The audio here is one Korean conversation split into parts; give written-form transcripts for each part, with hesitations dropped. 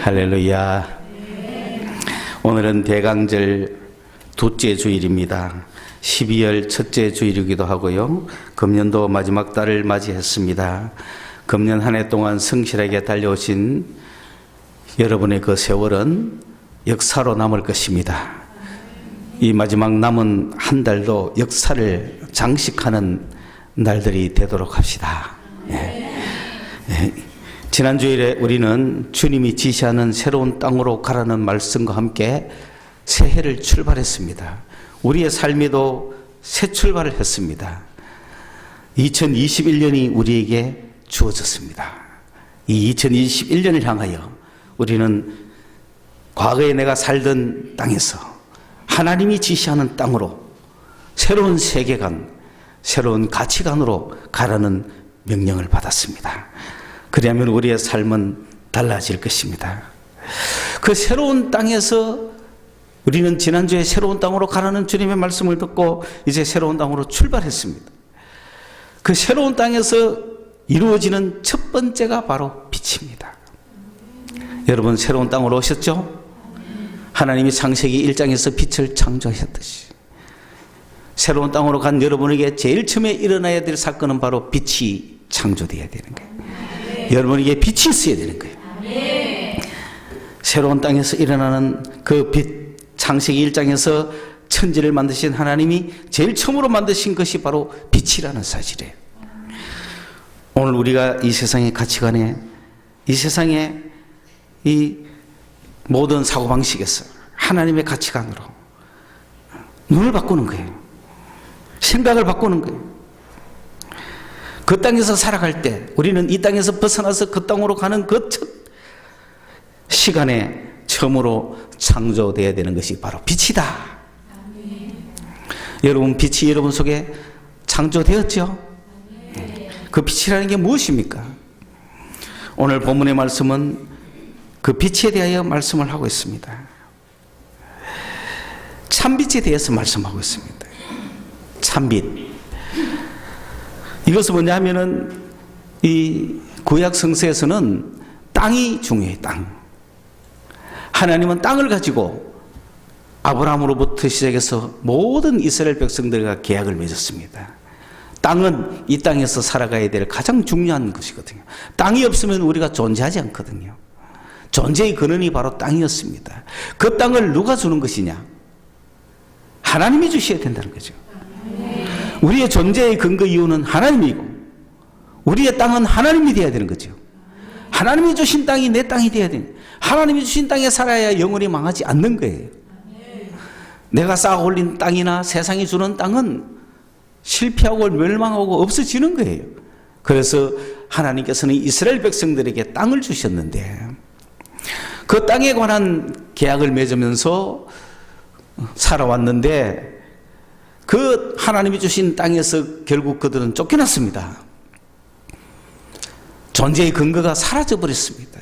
할렐루야. 오늘은 대강절 둘째 주일입니다. 12월 첫째 주일이기도 하고요. 금년도 마지막 달을 맞이했습니다. 금년 한 해 동안 성실하게 달려오신 여러분의 그 세월은 역사로 남을 것입니다. 이 마지막 남은 한 달도 역사를 장식하는 날들이 되도록 합시다. 지난 주일에 우리는 주님이 지시하는 새로운 땅으로 가라는 말씀과 함께 새해를 출발했습니다. 우리의 삶에도 새 출발을 했습니다. 2021년이 우리에게 주어졌습니다. 이 2021년을 향하여 우리는 과거에 내가 살던 땅에서 하나님이 지시하는 땅으로 새로운 세계관, 새로운 가치관으로 가라는 명령을 받았습니다. 그러면 우리의 삶은 달라질 것입니다. 그 새로운 땅에서 우리는 지난주에 새로운 땅으로 가라는 주님의 말씀을 듣고 이제 새로운 땅으로 출발했습니다. 그 새로운 땅에서 이루어지는 첫 번째가 바로 빛입니다. 여러분, 새로운 땅으로 오셨죠? 하나님이 창세기 1장에서 빛을 창조하셨듯이 새로운 땅으로 간 여러분에게 제일 처음에 일어나야 될 사건은 바로 빛이 창조되어야 되는 거예요. 여러분에게 빛이 있어야 되는 거예요. 새로운 땅에서 일어나는 그 빛, 창세기 1장에서 천지를 만드신 하나님이 제일 처음으로 만드신 것이 바로 빛이라는 사실이에요. 오늘 우리가 이 세상의 가치관에, 이 세상의 이 모든 사고방식에서 하나님의 가치관으로 눈을 바꾸는 거예요. 생각을 바꾸는 거예요. 그 땅에서 살아갈 때 우리는 이 땅에서 벗어나서 그 땅으로 가는 그 첫 시간에 처음으로 창조되어야 되는 것이 바로 빛이다. 여러분, 빛이 여러분 속에 창조되었죠? 그 빛이라는 게 무엇입니까? 오늘 본문의 말씀은 그 빛에 대하여 말씀을 하고 있습니다. 참빛에 대해서 말씀하고 있습니다. 참빛. 이것은 뭐냐면은 이 구약 성서에서는 땅이 중요해요. 땅. 하나님은 땅을 가지고 아브라함으로부터 시작해서 모든 이스라엘 백성들과 계약을 맺었습니다. 땅은 이 땅에서 살아가야 될 가장 중요한 것이거든요. 땅이 없으면 우리가 존재하지 않거든요. 존재의 근원이 바로 땅이었습니다. 그 땅을 누가 주는 것이냐? 하나님이 주셔야 된다는 거죠. 우리의 존재의 근거 이유는 하나님이고 우리의 땅은 하나님이 되어야 되는 거죠. 하나님이 주신 땅이 내 땅이 되어야 되는, 하나님이 주신 땅에 살아야 영원히 망하지 않는 거예요. 내가 쌓아 올린 땅이나 세상이 주는 땅은 실패하고 멸망하고 없어지는 거예요. 그래서 하나님께서는 이스라엘 백성들에게 땅을 주셨는데 그 땅에 관한 계약을 맺으면서 살아왔는데 그 하나님이 주신 땅에서 결국 그들은 쫓겨났습니다. 존재의 근거가 사라져버렸습니다.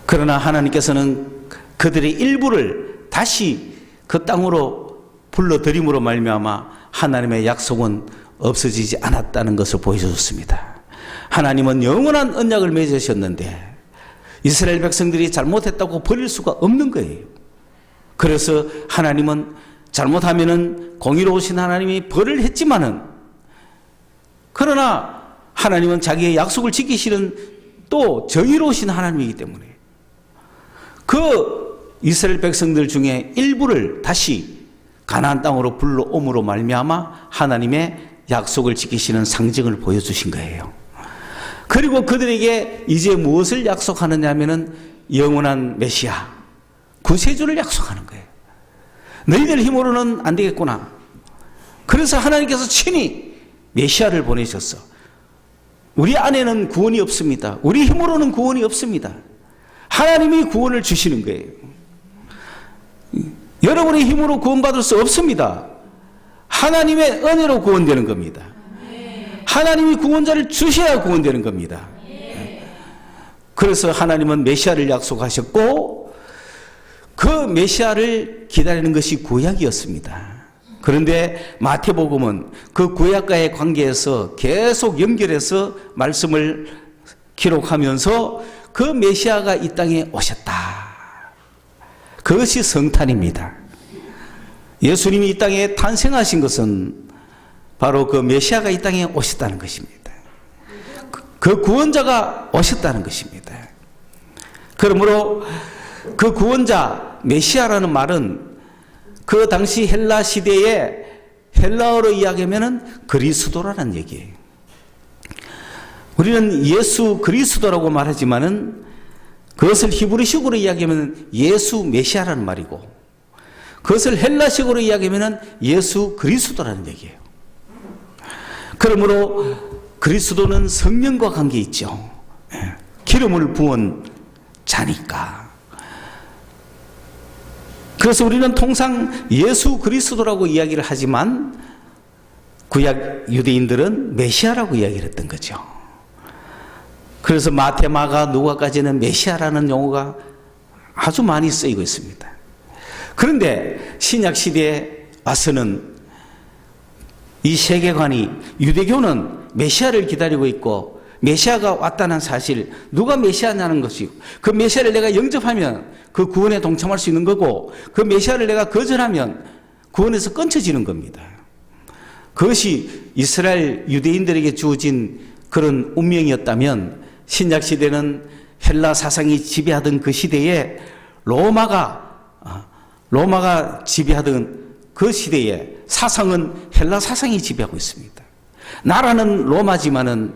그러나 하나님께서는 그들의 일부를 다시 그 땅으로 불러들임으로 말미암아 하나님의 약속은 없어지지 않았다는 것을 보여주셨습니다. 하나님은 영원한 언약을 맺으셨는데 이스라엘 백성들이 잘못했다고 버릴 수가 없는 거예요. 그래서 하나님은 잘못하면은 공의로우신 하나님이 벌을 했지만은, 그러나 하나님은 자기의 약속을 지키시는 또 정의로우신 하나님이기 때문에 그 이스라엘 백성들 중에 일부를 다시 가나안 땅으로 불러옴으로 말미암아 하나님의 약속을 지키시는 상징을 보여주신 거예요. 그리고 그들에게 이제 무엇을 약속하느냐 하면은 영원한 메시아, 구세주를 약속하는 거예요. 너희들 힘으로는 안 되겠구나. 그래서 하나님께서 친히 메시아를 보내셨어. 우리 안에는 구원이 없습니다. 우리 힘으로는 구원이 없습니다. 하나님이 구원을 주시는 거예요. 여러분의 힘으로 구원받을 수 없습니다. 하나님의 은혜로 구원되는 겁니다. 하나님이 구원자를 주셔야 구원되는 겁니다. 그래서 하나님은 메시아를 약속하셨고 그 메시아를 기다리는 것이 구약이었습니다. 그런데 마태복음은 그 구약과의 관계에서 계속 연결해서 말씀을 기록하면서 그 메시아가 이 땅에 오셨다. 그것이 성탄입니다. 예수님이 이 땅에 탄생하신 것은 바로 그 메시아가 이 땅에 오셨다는 것입니다. 그 구원자가 오셨다는 것입니다. 그러므로 그 구원자, 메시아라는 말은 그 당시 헬라 시대에 헬라어로 이야기하면 그리스도라는 얘기예요. 우리는 예수 그리스도라고 말하지만은 그것을 히브리식으로 이야기하면 예수 메시아라는 말이고, 그것을 헬라식으로 이야기하면 예수 그리스도라는 얘기예요. 그러므로 그리스도는 성령과 관계 있죠. 기름을 부은 자니까. 그래서 우리는 통상 예수 그리스도라고 이야기를 하지만 구약 유대인들은 메시아라고 이야기를 했던 거죠. 그래서 마태, 마가, 누가까지는 메시아라는 용어가 아주 많이 쓰이고 있습니다. 그런데 신약 시대에 와서는 이 세계관이, 유대교는 메시아를 기다리고 있고 메시아가 왔다는 사실, 누가 메시아냐는 것이고, 그 메시아를 내가 영접하면 그 구원에 동참할 수 있는 거고, 그 메시아를 내가 거절하면 구원에서 끊쳐지는 겁니다. 그것이 이스라엘 유대인들에게 주어진 그런 운명이었다면, 신약 시대는 헬라 사상이 지배하던 그 시대에 로마가 지배하던 그 시대에 사상은 헬라 사상이 지배하고 있습니다. 나라는 로마지만은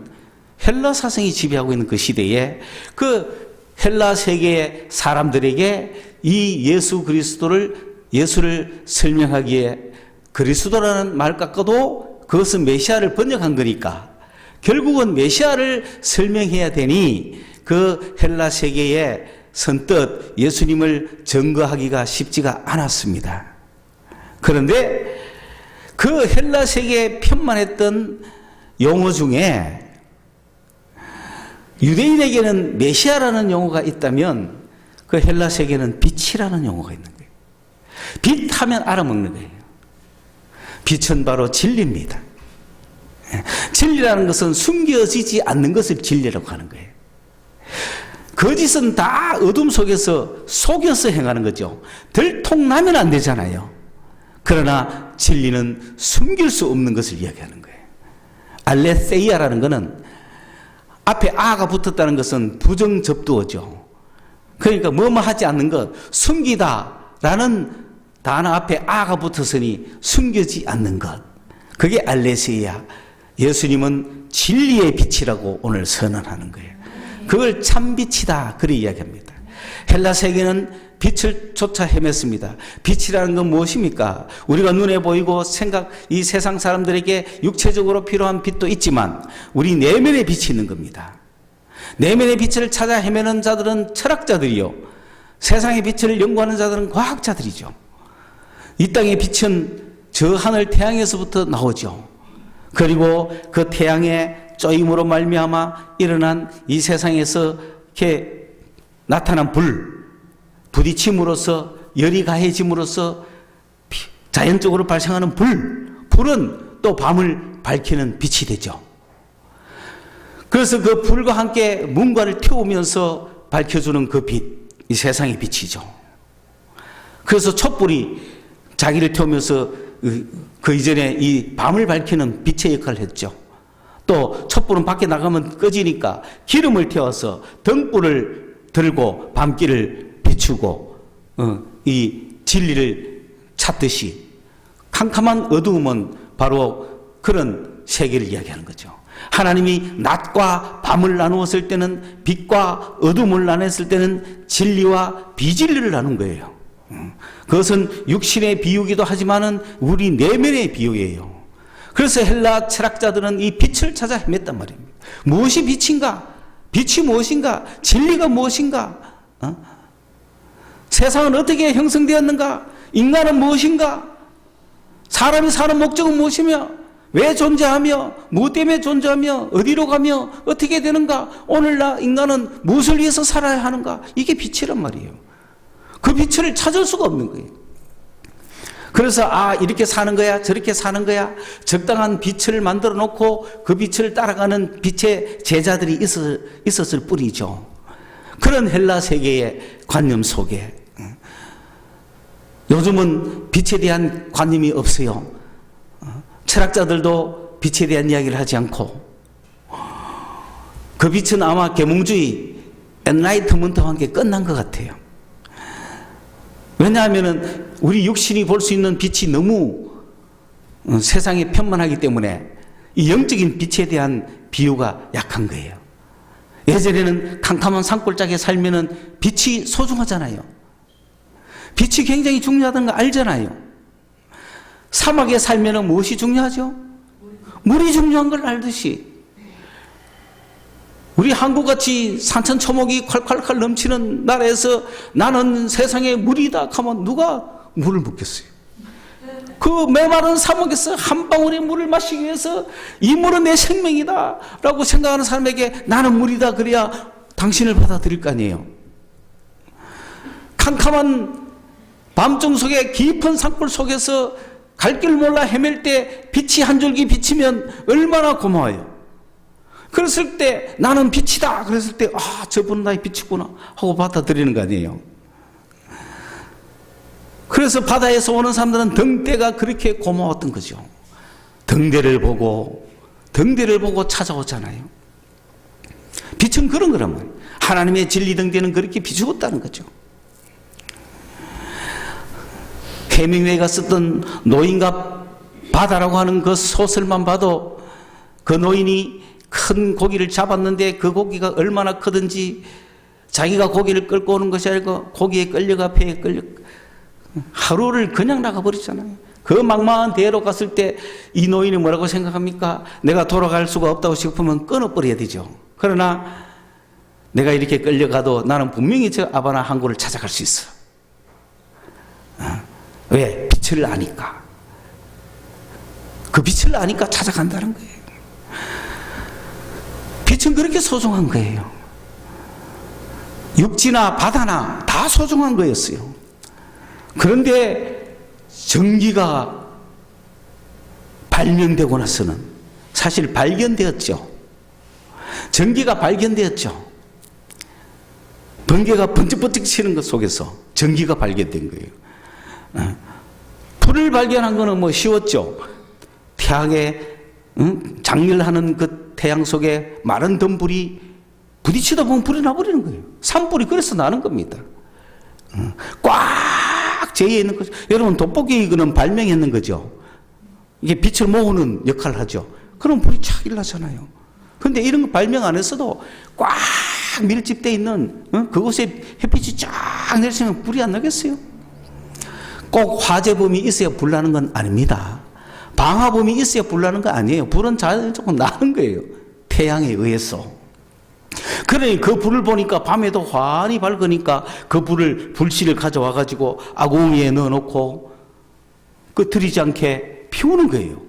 헬라 사상이 지배하고 있는 그 시대에 그 헬라 세계의 사람들에게 이 예수 그리스도를, 예수를 설명하기에 그리스도라는 말 깎아도 그것은 메시아를 번역한 거니까 결국은 메시아를 설명해야 되니 그 헬라 세계에 선뜻 예수님을 증거하기가 쉽지가 않았습니다. 그런데 그 헬라 세계에 편만했던 용어 중에 유대인에게는 메시아라는 용어가 있다면 그 헬라 세계는 빛이라는 용어가 있는 거예요. 빛 하면 알아먹는 거예요. 빛은 바로 진리입니다. 진리라는 것은 숨겨지지 않는 것을 진리라고 하는 거예요. 거짓은 다 어둠 속에서 속여서 행하는 거죠. 들통나면 안 되잖아요. 그러나 진리는 숨길 수 없는 것을 이야기하는 거예요. 알레세이아라는 것은 앞에 아가 붙었다는 것은 부정접두어죠. 그러니까 뭐뭐 하지 않는 것, 숨기다라는 단어 앞에 아가 붙었으니 숨겨지 않는 것. 그게 알레세이아. 예수님은 진리의 빛이라고 오늘 선언하는 거예요. 그걸 참빛이다, 그렇게 이야기합니다. 헬라 세계는 빛을 쫓아 헤맸습니다. 빛이라는 건 무엇입니까? 우리가 눈에 보이고 이 세상 사람들에게 육체적으로 필요한 빛도 있지만 우리 내면의 빛이 있는 겁니다. 내면의 빛을 찾아 헤매는 자들은 철학자들이요, 세상의 빛을 연구하는 자들은 과학자들이죠. 이 땅의 빛은 저 하늘 태양에서부터 나오죠. 그리고 그 태양의 쪼임으로 말미암아 일어난 이 세상에서 이렇게 나타난 부딪힘으로써 열이 가해짐으로써 자연적으로 발생하는 불은 또 밤을 밝히는 빛이 되죠. 그래서 그 불과 함께 뭔가를 태우면서 밝혀주는 그 빛, 이 세상의 빛이죠. 그래서 촛불이 자기를 태우면서 그 이전에 이 밤을 밝히는 빛의 역할을 했죠. 또 촛불은 밖에 나가면 꺼지니까 기름을 태워서 등불을 들고 밤길을 비추고 이 진리를 찾듯이 캄캄한 어두움은 바로 그런 세계를 이야기하는 거죠. 하나님이 낮과 밤을 나누었을 때는, 빛과 어둠을 나눴을 때는 진리와 비진리를 나눈 거예요. 그것은 육신의 비유기도 하지만은 우리 내면의 비유예요. 그래서 헬라 철학자들은 이 빛을 찾아 헤맸단 말입니다. 무엇이 빛인가? 빛이 무엇인가? 진리가 무엇인가? 세상은 어떻게 형성되었는가? 인간은 무엇인가? 사람이 사는 목적은 무엇이며, 왜 존재하며, 무엇 때문에 존재하며, 어디로 가며, 어떻게 되는가? 오늘날 인간은 무엇을 위해서 살아야 하는가? 이게 빛이란 말이에요. 그 빛을 찾을 수가 없는 거예요. 그래서 이렇게 사는 거야, 저렇게 사는 거야, 적당한 빛을 만들어 놓고 그 빛을 따라가는 빛의 제자들이 있었을 뿐이죠. 그런 헬라 세계의 관념 속에 요즘은 빛에 대한 관념이 없어요. 철학자들도 빛에 대한 이야기를 하지 않고, 그 빛은 아마 계몽주의, 엔라이트먼트와 함께 끝난 것 같아요. 왜냐하면 우리 육신이 볼 수 있는 빛이 너무 세상에 편만하기 때문에 이 영적인 빛에 대한 비유가 약한 거예요. 예전에는 캄캄한 산골짜기에 살면은 빛이 소중하잖아요. 빛이 굉장히 중요하다는 거 알잖아요. 사막에 살면은 무엇이 중요하죠? 물이 중요한 걸 알듯이, 우리 한국같이 산천초목이 콸콸콸 넘치는 나라에서 나는 세상에 물이다 하면 누가 물을 묻겠어요? 그 메마른 사막에서 한 방울의 물을 마시기 위해서 이 물은 내 생명이다 라고 생각하는 사람에게 나는 물이다 그래야 당신을 받아들일 거 아니에요. 캄캄한 밤중 속에 깊은 산골 속에서 갈 길 몰라 헤맬 때 빛이 한 줄기 비치면 얼마나 고마워요. 그랬을 때 나는 빛이다 그랬을 때 아, 저분은 나의 빛이구나 하고 받아들이는 거 아니에요. 그래서 바다에서 오는 사람들은 등대가 그렇게 고마웠던 거죠. 등대를 보고 찾아오잖아요. 빛은 그런 거라면 하나님의 진리 등대는 그렇게 비추었다는 거죠. 해밍웨이가 썼던 노인과 바다라고 하는 그 소설만 봐도 그 노인이 큰 고기를 잡았는데 그 고기가 얼마나 크든지 자기가 고기를 끌고 오는 것이 아니고 고기에 끌려가 배에 끌려 하루를 그냥 나가버리잖아요. 그 망망한 대로 갔을 때 이 노인이 뭐라고 생각합니까? 내가 돌아갈 수가 없다고 싶으면 끊어버려야 되죠. 그러나 내가 이렇게 끌려가도 나는 분명히 저 아바나 항구를 찾아갈 수 있어. 왜? 빛을 아니까. 그 빛을 아니까 찾아간다는 거예요. 빛은 그렇게 소중한 거예요. 육지나 바다나 다 소중한 거였어요. 그런데 전기가 발명되고 나서는 사실 발견되었죠. 전기가 발견되었죠. 번개가 번쩍번쩍 치는 것 속에서 전기가 발견된 거예요. 불을 발견한 거는 뭐 쉬웠죠. 태양에 장렬하는 그 태양 속에 마른 덤불이 부딪히다 보면 불이 나버리는 거예요. 산불이 그래서 나는 겁니다. 꽉 재여 있는 거죠. 여러분 돋보기 이거는 발명했는 거죠. 이게 빛을 모으는 역할을 하죠. 그럼 불이 착 일나잖아요. 그런데 이런 거 발명 안 했어도 꽉 밀집되어 있는 그곳에 햇빛이 쫙 내리면 불이 안 나겠어요? 꼭 화재범이 있어야 불 나는 건 아닙니다. 방화범이 있어야 불 나는 거 아니에요. 불은 자연적으로 나는 거예요. 태양에 의해서. 그러니 그 불을 보니까 밤에도 환히 밝으니까 그 불을 불씨를 가져와 가지고 아궁이에 넣어놓고 끄트리지 않게 피우는 거예요.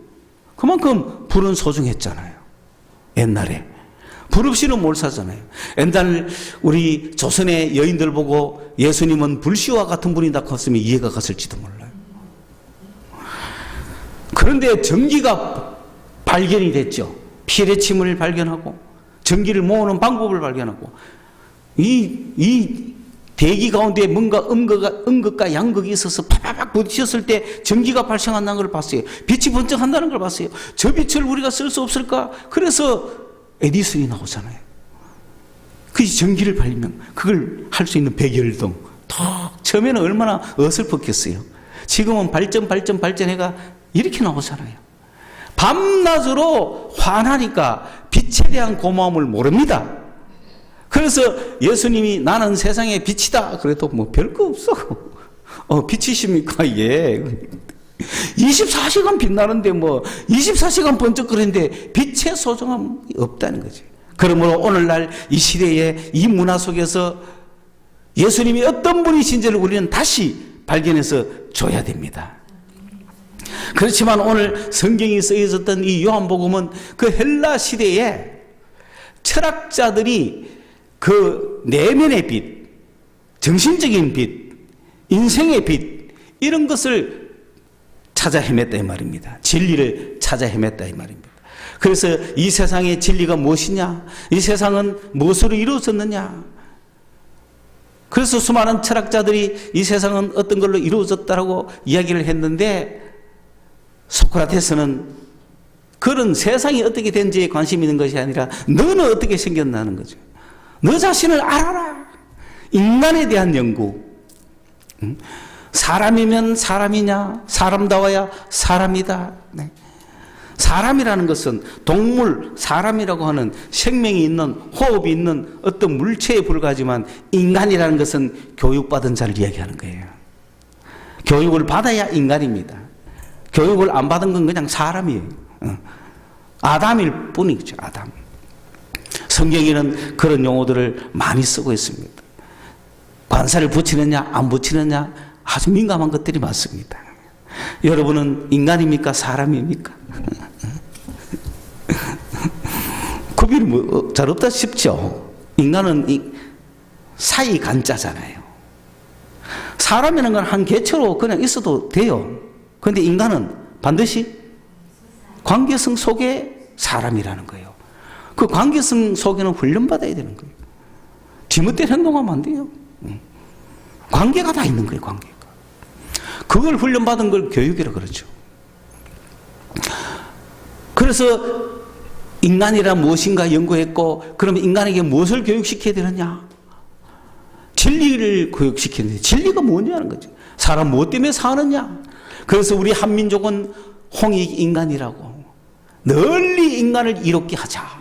그만큼 불은 소중했잖아요. 옛날에 불 없이는 못 사잖아요. 옛날 우리 조선의 여인들 보고 예수님은 불씨와 같은 분이다 했으면 이해가 갔을지도 몰라요. 그런데 전기가 발견이 됐죠. 피레침을 발견하고 전기를 모으는 방법을 발견하고 이 대기 가운데 뭔가 음극과 양극이 있어서 팍팍 부딪혔을 때 전기가 발생한다는 걸 봤어요. 빛이 번쩍한다는 걸 봤어요. 저 빛을 우리가 쓸 수 없을까? 그래서 에디슨이 나오잖아요. 그 전기를 발명, 그걸 할 수 있는 백열등. 처음에는 얼마나 어설펐겠어요. 지금은 발전해가 이렇게 나오잖아요. 밤낮으로 환하니까 빛에 대한 고마움을 모릅니다. 그래서 예수님이 나는 세상의 빛이다 그래도 뭐 별거 없어. 빛이십니까? 예. 24시간 빛나는데 뭐 24시간 번쩍거리는데 빛의 소중함이 없다는 거지. 그러므로 오늘날 이 시대에 이 문화 속에서 예수님이 어떤 분이신지를 우리는 다시 발견해서 줘야 됩니다. 그렇지만 오늘 성경이 쓰여졌던 이 요한복음은 그 헬라 시대에 철학자들이 그 내면의 빛, 정신적인 빛, 인생의 빛 이런 것을 찾아 헤맸다 이 말입니다. 진리를 찾아 헤맸다 이 말입니다. 그래서 이 세상의 진리가 무엇이냐? 이 세상은 무엇으로 이루어졌느냐? 그래서 수많은 철학자들이 이 세상은 어떤 걸로 이루어졌다라고 이야기를 했는데, 소크라테스는 그런 세상이 어떻게 된지에 관심 있는 것이 아니라 너는 어떻게 생겼나는 거죠. 너 자신을 알아라. 인간에 대한 연구. 사람이면 사람이냐, 사람다워야 사람이다. 네. 사람이라는 것은 동물, 사람이라고 하는 생명이 있는, 호흡이 있는 어떤 물체에 불과하지만, 인간이라는 것은 교육받은 자를 이야기하는 거예요. 교육을 받아야 인간입니다. 교육을 안 받은 건 그냥 사람이에요. 아담일 뿐이죠, 아담. 성경에는 그런 용어들을 많이 쓰고 있습니다. 관사를 붙이느냐, 안 붙이느냐, 아주 민감한 것들이 많습니다. 여러분은 인간입니까? 사람입니까? 구별이 잘 없다 싶죠? 인간은 사이 간자잖아요. 사람이라는 건 한 개체로 그냥 있어도 돼요. 그런데 인간은 반드시 관계성 속에 사람이라는 거예요. 그 관계성 속에는 훈련받아야 되는 거예요. 지멋대로 행동하면 안 돼요. 관계가 다 있는 거예요, 관계가. 그걸 훈련받은 걸 교육이라고 그러죠. 그래서 인간이란 무엇인가 연구했고, 그러면 인간에게 무엇을 교육시켜야 되느냐? 진리를 교육시키는데, 진리가 뭐냐는 거죠. 사람 무엇 때문에 사느냐? 그래서 우리 한민족은 홍익인간이라고, 널리 인간을 이롭게 하자.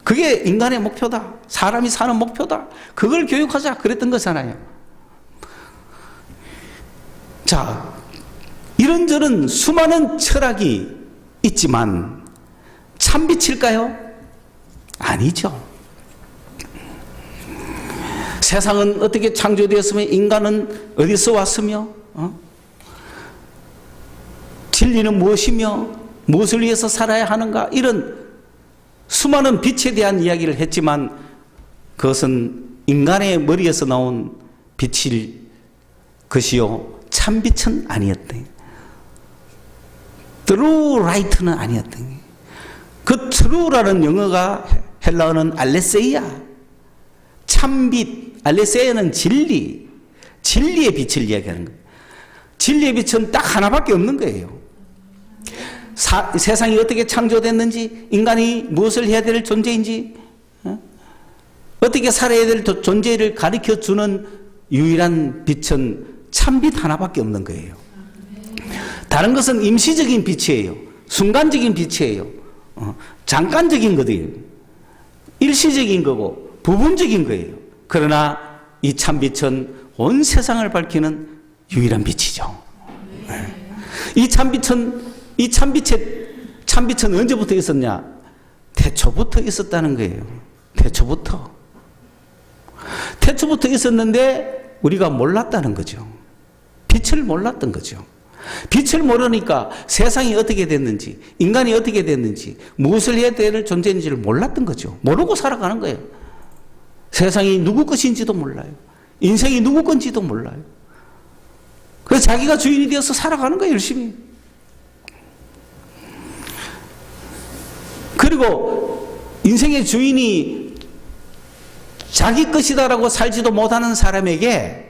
그게 인간의 목표다. 사람이 사는 목표다. 그걸 교육하자. 그랬던 거잖아요. 자, 이런저런 수많은 철학이 있지만 참빛일까요? 아니죠. 세상은 어떻게 창조되었으며 인간은 어디서 왔으며 진리는 무엇이며 무엇을 위해서 살아야 하는가, 이런 수많은 빛에 대한 이야기를 했지만 그것은 인간의 머리에서 나온 빛일 것이요 참빛은 아니었대. true light는 아니었대. 그 true라는 영어가 헬라어는 알레세이아, 참빛. 알레세이아는 진리, 진리의 빛을 이야기하는 거예요. 진리의 빛은 딱 하나밖에 없는 거예요. 세상이 어떻게 창조됐는지, 인간이 무엇을 해야 될 존재인지, 어떻게 살아야 될 존재를 가르쳐주는 유일한 빛은 참빛 하나밖에 없는 거예요. 다른 것은 임시적인 빛이에요. 순간적인 빛이에요. 잠깐적인 것이에요. 일시적인 거고 부분적인 거예요. 그러나 이 참빛은 온 세상을 밝히는 유일한 빛이죠. 이 참빛은 언제부터 있었냐? 태초부터 있었다는 거예요. 태초부터 있었는데 우리가 몰랐다는 거죠. 빛을 몰랐던 거죠. 빛을 모르니까 세상이 어떻게 됐는지, 인간이 어떻게 됐는지, 무엇을 해야 될 존재인지를 몰랐던 거죠. 모르고 살아가는 거예요. 세상이 누구 것인지도 몰라요. 인생이 누구 건지도 몰라요. 그래서 자기가 주인이 되어서 살아가는 거예요, 열심히. 그리고 인생의 주인이 자기 것이다라고 살지도 못하는 사람에게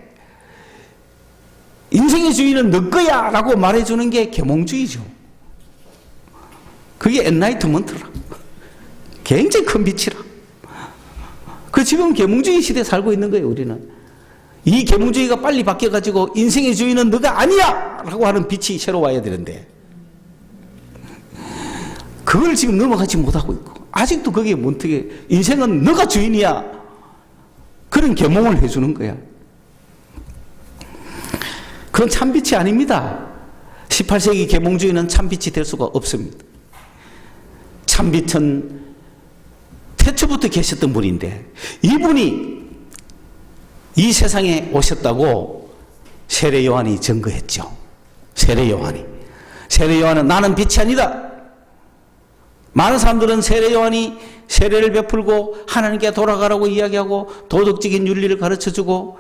인생의 주인은 너 거야 라고 말해주는 게 계몽주의죠. 그게 엔라이트먼트라. 굉장히 큰 빛이라. 그 지금 계몽주의 시대에 살고 있는 거예요, 우리는. 이 계몽주의가 빨리 바뀌어가지고 인생의 주인은 너가 아니야 라고 하는 빛이 새로 와야 되는데, 그걸 지금 넘어가지 못하고 있고, 아직도 그게 어떻게, 인생은 너가 주인이야, 그런 계몽을 해주는 거야. 그건 참빛이 아닙니다. 18세기 계몽주의는 참빛이 될 수가 없습니다. 참빛은 태초부터 계셨던 분인데, 이분이 이 세상에 오셨다고 세례 요한이 증거했죠. 세례 요한은 나는 빛이 아니다. 많은 사람들은 세례 요한이 세례를 베풀고 하나님께 돌아가라고 이야기하고 도덕적인 윤리를 가르쳐주고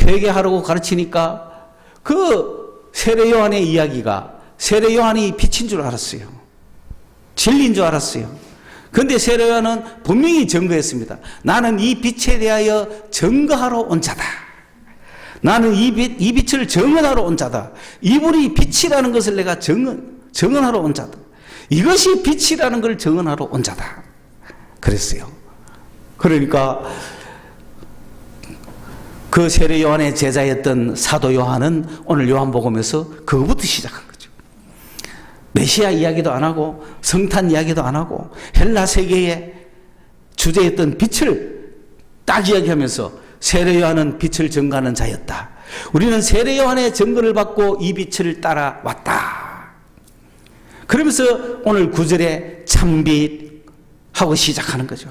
회개하라고 가르치니까 그 세례 요한의 이야기가 세례 요한이 빛인 줄 알았어요. 진리인 줄 알았어요. 그런데 세례 요한은 분명히 증거했습니다. 나는 이 빛에 대하여 증거하러 온 자다. 나는 이 빛을 증언하러 온 자다. 이분이 빛이라는 것을 내가 증언하러 온 자다. 이것이 빛이라는 걸 증언하러 온 자다. 그랬어요. 그러니까 그 세례 요한의 제자였던 사도 요한은 오늘 요한복음에서 그거부터 시작한 거죠. 메시아 이야기도 안 하고 성탄 이야기도 안 하고 헬라 세계의 주제였던 빛을 딱 이야기하면서 세례 요한은 빛을 증거하는 자였다. 우리는 세례 요한의 증거를 받고 이 빛을 따라왔다. 그러면서 오늘 9절에 참빛 하고 시작하는 거죠.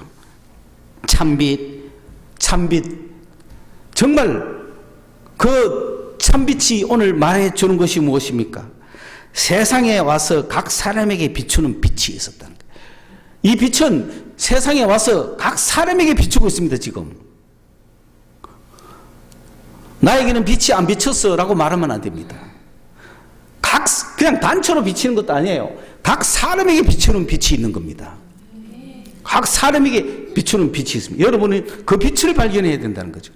참빛. 정말 그 참빛이 오늘 말해주는 것이 무엇입니까? 세상에 와서 각 사람에게 비추는 빛이 있었다는 거예요. 이 빛은 세상에 와서 각 사람에게 비추고 있습니다. 지금 나에게는 빛이 안 비쳤어 라고 말하면 안 됩니다. 그냥 단체로 비치는 것도 아니에요. 각 사람에게 비추는 빛이 있는 겁니다. 각 사람에게 비추는 빛이 있습니다. 여러분은 그 빛을 발견해야 된다는 거죠.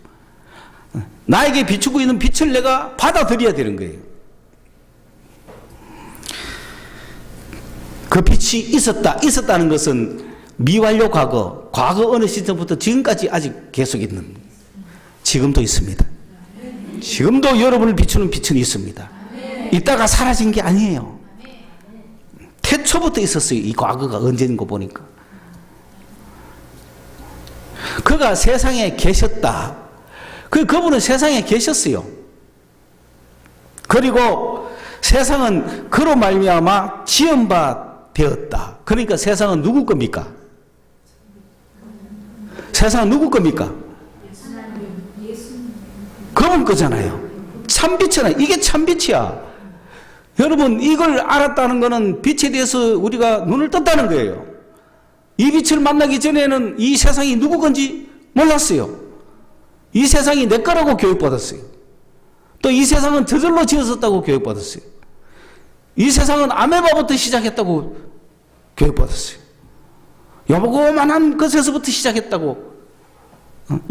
나에게 비추고 있는 빛을 내가 받아들여야 되는 거예요. 그 빛이 있었다는 것은 미완료 과거 어느 시점부터 지금까지 아직 계속 있는, 지금도 있습니다. 지금도 여러분을 비추는 빛은 있습니다. 있다가 사라진 게 아니에요. 태초부터 있었어요. 이 과거가 언제인 거 보니까. 그가 세상에 계셨다. 그분은 세상에 계셨어요. 그리고 세상은 그로 말미암아 지은 바 되었다. 그러니까 세상은 누구 겁니까? 세상은 누구 겁니까? 그분 거잖아요. 참빛이잖아요. 이게 참빛이야. 여러분, 이걸 알았다는 것은 빛에 대해서 우리가 눈을 떴다는 거예요. 이 빛을 만나기 전에는 이 세상이 누구 건지 몰랐어요. 이 세상이 내 거라고 교육받았어요. 또 이 세상은 저절로 지어졌다고 교육받았어요. 이 세상은 아메바부터 시작했다고 교육받았어요. 요만한 것에서부터 시작했다고,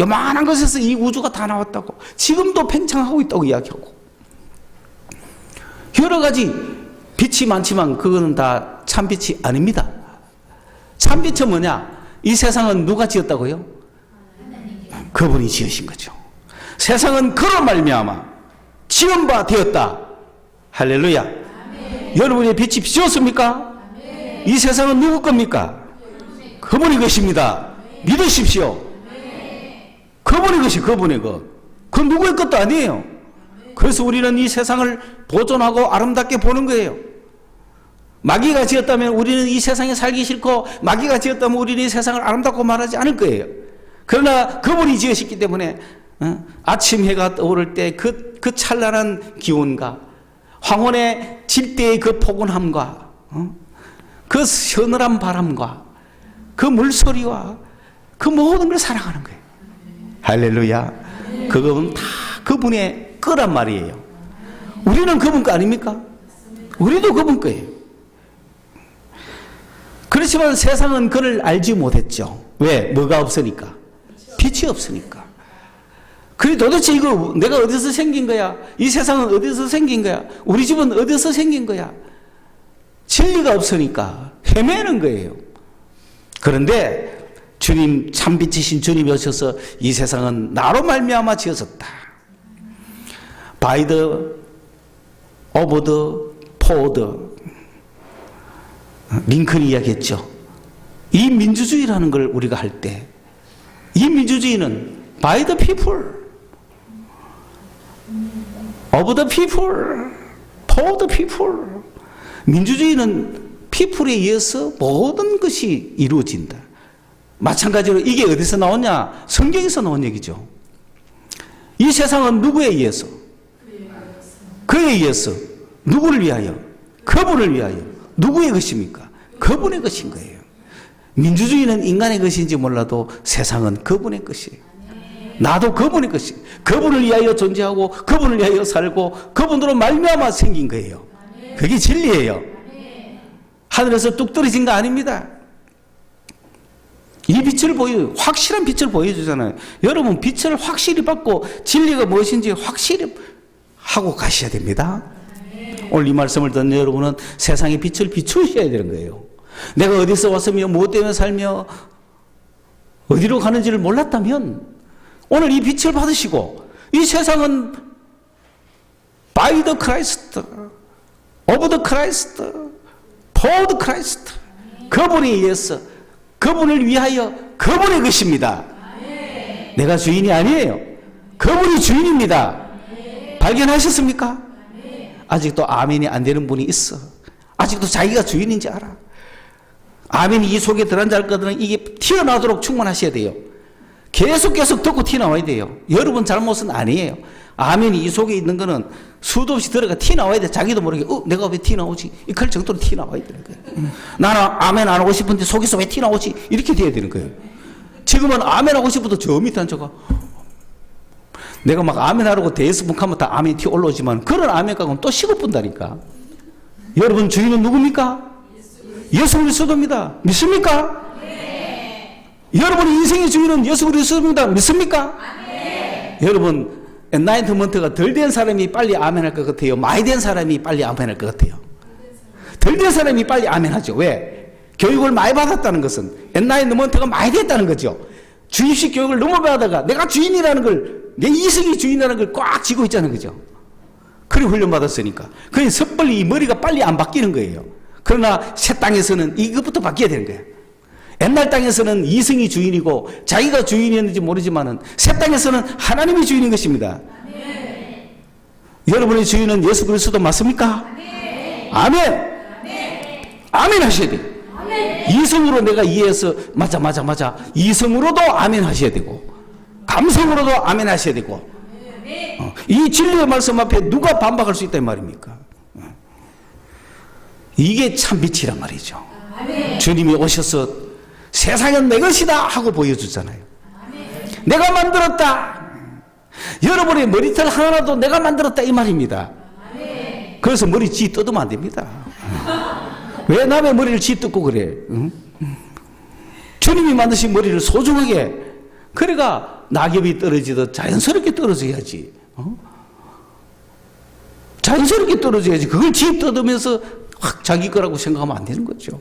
요만한 것에서 이 우주가 다 나왔다고, 지금도 팽창하고 있다고 이야기하고, 여러 가지 빛이 많지만 그거는 다 참빛이 아닙니다. 참빛은 뭐냐? 이 세상은 누가 지었다고요? 그분이 지으신 거죠. 세상은 그로 말미암아 지은 바 되었다. 할렐루야. 아멘. 여러분의 빛이 비추었습니까? 아멘. 이 세상은 누구 겁니까? 그분의 것입니다. 아멘. 믿으십시오. 아멘. 그분의 것이 그분의 것. 그건 누구의 것도 아니에요. 그래서 우리는 이 세상을 보존하고 아름답게 보는 거예요. 마귀가 지었다면 우리는 이 세상에 살기 싫고, 마귀가 지었다면 우리는 이 세상을 아름답고 말하지 않을 거예요. 그러나 그분이 지으셨기 때문에 아침 해가 떠오를 때 그 찬란한 기운과 황혼의 질 때의 그 포근함과 그 서늘한 바람과 그 물소리와 그 모든 걸 사랑하는 거예요. 할렐루야. 그건 다 그분의 거란 말이에요. 우리는 그분 거 아닙니까? 우리도 그분 거예요. 그렇지만 세상은 그를 알지 못했죠. 왜? 뭐가 없으니까? 빛이 없으니까. 그래, 도대체 이거 내가 어디서 생긴 거야? 이 세상은 어디서 생긴 거야? 우리 집은 어디서 생긴 거야? 진리가 없으니까 헤매는 거예요. 그런데 주님, 참빛이신 주님이 오셔서 이 세상은 나로 말미암아 지어졌다. By the, of the, for the. 링컨이 이야기했죠. 이 민주주의라는 걸 우리가 할 때, 이 민주주의는 by the people, of the people, for the people. 민주주의는 people에 의해서 모든 것이 이루어진다. 마찬가지로 이게 어디서 나오냐? 성경에서 나온 얘기죠. 이 세상은 누구에 의해서? 그에 의해서. 누구를 위하여? 그분을 위하여. 누구의 것입니까? 그분의 것인 거예요. 민주주의는 인간의 것인지 몰라도 세상은 그분의 것이에요. 나도 그분의 것이에요. 그분을 위하여 존재하고 그분을 위하여 살고 그분으로 말미암아 생긴 거예요. 그게 진리예요. 하늘에서 뚝 떨어진 거 아닙니다. 이 빛을 확실한 빛을 보여주잖아요. 여러분, 빛을 확실히 받고 진리가 무엇인지 확실히 하고 가셔야 됩니다. 오늘 이 말씀을 듣는 여러분은 세상의 빛을 비추셔야 되는 거예요. 내가 어디서 왔으며 무엇 때문에 살며 어디로 가는지를 몰랐다면 오늘 이 빛을 받으시고, 이 세상은 by the Christ, of the Christ, for the Christ, 그분에 의해서, 그분을 위하여, 그분의 것입니다. 내가 주인이 아니에요. 그분이 주인입니다. 발견하셨습니까? 아직도 아멘이 안 되는 분이 있어. 아직도 자기가 주인인지 알아. 아멘이 이 속에 들어앉을 거들은 이게 튀어나오도록 충만하셔야 돼요. 계속 듣고 튀어나와야 돼요. 여러분 잘못은 아니에요. 아멘이 이 속에 있는 거는 수도 없이 들어가 튀어나와야 돼. 자기도 모르게 내가 왜 튀어나오지? 이럴 정도로 튀어나와야 되는 거예요. 나는 아멘 안 하고 싶은데 속에서 왜 튀어나오지? 이렇게 돼야 되는 거예요. 지금은 아멘 하고 싶어도 저 밑에 앉아가 내가 막 아멘 하라고 대여섯 하면 다 아멘 튀어 올라오지만 그런 아멘 가고는 또 식어본다니까. 여러분 주인은 누굽니까? 예수 그리스도입니다. 믿습니까? 네. 여러분의 인생의 주인은 예수 그리스도입니다. 믿습니까? 네. 여러분 엔라이트먼트가 덜 된 사람이 빨리 아멘 할 것 같아요? 많이 된 사람이 빨리 아멘 할 것 같아요? 덜 된 사람이 빨리 아멘 하죠. 왜? 교육을 많이 받았다는 것은 엔라이트먼트가 많이 됐다는 거죠. 주입식 교육을 너무 받다가 내가 주인이라는 걸, 내 이성이 주인이라는 걸 꽉 쥐고 있자는 거죠. 그래 훈련받았으니까. 그러니 섣불리 이 머리가 빨리 안 바뀌는 거예요. 그러나 새 땅에서는 이것부터 바뀌어야 되는 거예요. 옛날 땅에서는 이성이 주인이고 자기가 주인이었는지 모르지만은 새 땅에서는 하나님이 주인인 것입니다. 아멘. 여러분의 주인은 예수 그리스도 맞습니까? 아멘. 아멘. 아멘. 아멘 하셔야 돼요. 아멘. 이성으로 내가 이해해서 맞아. 이성으로도 아멘 하셔야 되고 감성으로도 아멘 하셔야 되고 이 진리의 말씀 앞에 누가 반박할 수 있다 이 말입니까? 이게 참 빛이란 말이죠. 아멘. 주님이 오셔서 세상은 내 것이다 하고 보여주잖아요. 아멘. 내가 만들었다. 여러분의 머리털 하나라도 내가 만들었다 이 말입니다. 아멘. 그래서 머리 쥐 뜯으면 안 됩니다. 왜 남의 머리를 쥐 뜯고 그래? 응? 주님이 만드신 머리를 소중하게, 그러니까 낙엽이 떨어지듯 자연스럽게 떨어져야지. 자연스럽게 떨어져야지. 그걸 쥐 뜯으면서 확 자기 거라고 생각하면 안 되는 거죠.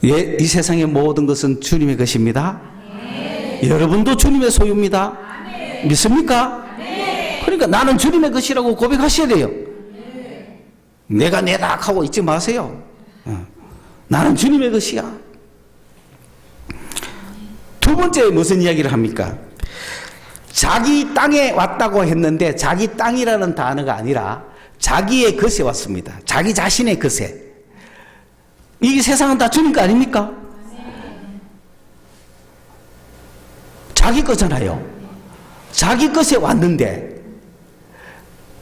예, 이 세상의 모든 것은 주님의 것입니다. 네. 여러분도 주님의 소유입니다. 네. 믿습니까? 네. 그러니까 나는 주님의 것이라고 고백하셔야 돼요. 네. 내가 내다 하고 있지 마세요. 나는 주님의 것이야. 두 번째 무슨 이야기를 합니까? 자기 땅에 왔다고 했는데 자기 땅이라는 단어가 아니라 자기의 것에 왔습니다. 자기 자신의 것에. 이 세상은 다 주님 거 아닙니까? 자기 거잖아요. 자기 것에 왔는데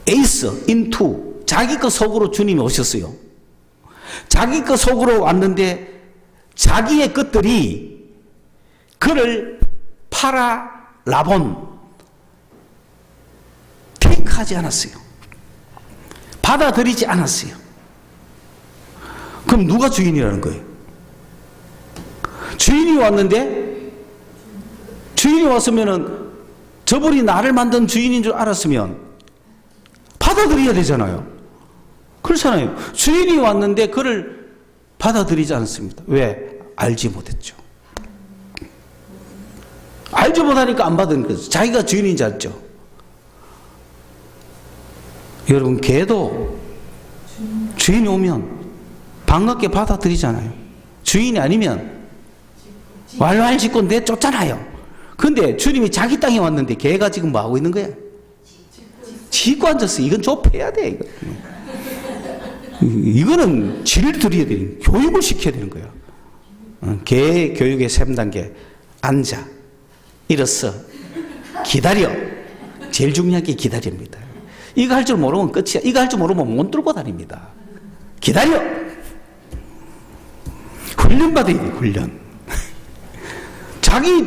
에이스, 인투, 자기 것 속으로 주님이 오셨어요. 자기 것 속으로 왔는데 자기의 것들이 그를 라본 테이크하지 않았어요. 받아들이지 않았어요. 그럼 누가 주인이라는 거예요? 주인이 왔는데, 주인이 왔으면은 저분이 나를 만든 주인인 줄 알았으면 받아들여야 되잖아요. 그렇잖아요. 주인이 왔는데 그를 받아들이지 않습니다. 왜? 알지 못했죠. 알지 못하니까 안 받은 거죠. 자기가 주인인 줄 알죠. 여러분, 개도 주인이 오면 반갑게 받아들이잖아요. 주인이 아니면 왈왈 짖고 내쫓잖아요. 근데 주님이 자기 땅에 왔는데 개가 지금 뭐 하고 있는 거야? 짖고 앉았어. 이건 좁혀야 돼. 이거는 질을 드려야 돼. 교육을 시켜야 되는 거야. 개 교육의 3단계. 앉아, 일어서, 기다려. 제일 중요한 게 기다립니다. 이거 할 줄 모르면 끝이야. 이거 할 줄 모르면 못 들고 다닙니다. 기다려. 훈련 받아야 돼. 훈련. 자기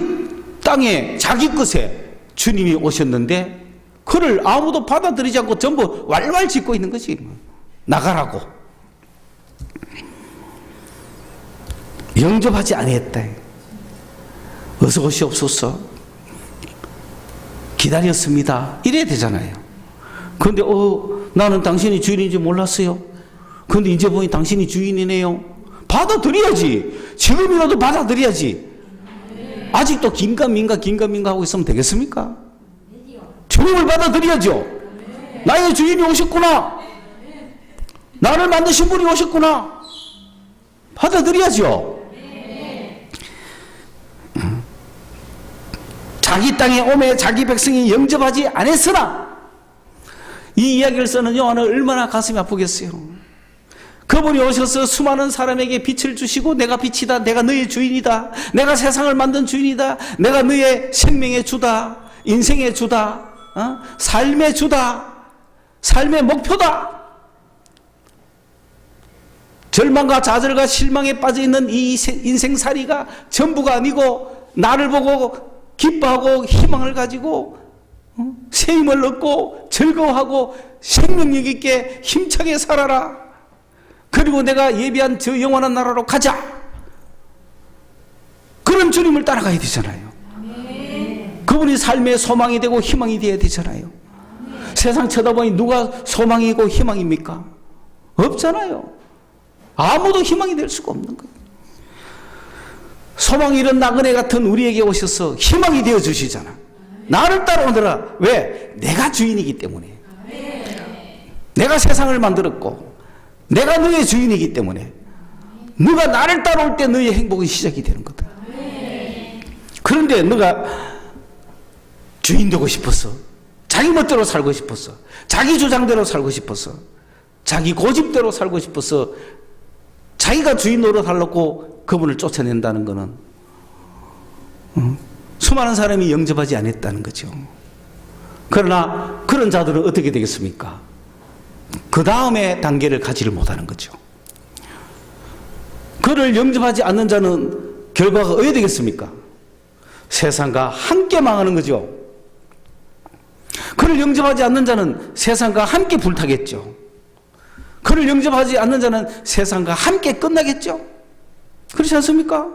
땅에 자기 것에 주님이 오셨는데 그를 아무도 받아들이지 않고 전부 왈왈 짖고 있는 것이 나가라고. 영접하지 아니했다. 어서 오시옵소서. 기다렸습니다. 이래야 되잖아요. 그런데 나는 당신이 주인인지 몰랐어요. 그런데 이제 보니 당신이 주인이네요. 받아들여야지. 지금이라도 받아들여야지. 아직도 긴가민가 하고 있으면 되겠습니까? 주님을 받아들여야죠. 나의 주인이 오셨구나. 나를 만드신 분이 오셨구나. 받아들여야죠. 자기 땅에 오매 자기 백성이 영접하지 않았으나, 이 이야기를 쓰는 요한은 얼마나 가슴이 아프겠어요. 그분이 오셔서 수많은 사람에게 빛을 주시고, 내가 빛이다, 내가 너의 주인이다, 내가 세상을 만든 주인이다, 내가 너의 생명의 주다, 인생의 주다, 삶의 주다, 삶의 목표다. 절망과 좌절과 실망에 빠져있는 이 인생살이가 전부가 아니고, 나를 보고 기뻐하고 희망을 가지고 새 힘을 얻고 즐거워하고 생명력 있게 힘차게 살아라. 그리고 내가 예비한 저 영원한 나라로 가자. 그런 주님을 따라가야 되잖아요. 그분이 삶의 소망이 되고 희망이 되어야 되잖아요. 세상 쳐다보니 누가 소망이고 희망입니까? 없잖아요. 아무도 희망이 될 수가 없는 거예요. 소망이 이런 나그네 같은 우리에게 오셔서 희망이 되어 주시잖아. 나를 따라오너라. 왜? 내가 주인이기 때문에. 내가 세상을 만들었고 내가 너의 주인이기 때문에 너가 나를 따라올 때 너의 행복은 시작이 되는 거다. 그런데 너가 주인 되고 싶어서, 자기 멋대로 살고 싶어서, 자기 주장대로 살고 싶어서, 자기 고집대로 살고 싶어서 자기가 주인 노릇하려고 그분을 쫓아낸다는 것은 수많은 사람이 영접하지 않았다는 거죠. 그러나 그런 자들은 어떻게 되겠습니까? 그 다음에 단계를 가지를 못하는 거죠. 그를 영접하지 않는 자는 결과가 어떻게 되겠습니까? 세상과 함께 망하는 거죠. 그를 영접하지 않는 자는 세상과 함께 불타겠죠. 그를 영접하지 않는 자는 세상과 함께 끝나겠죠. 그렇지 않습니까?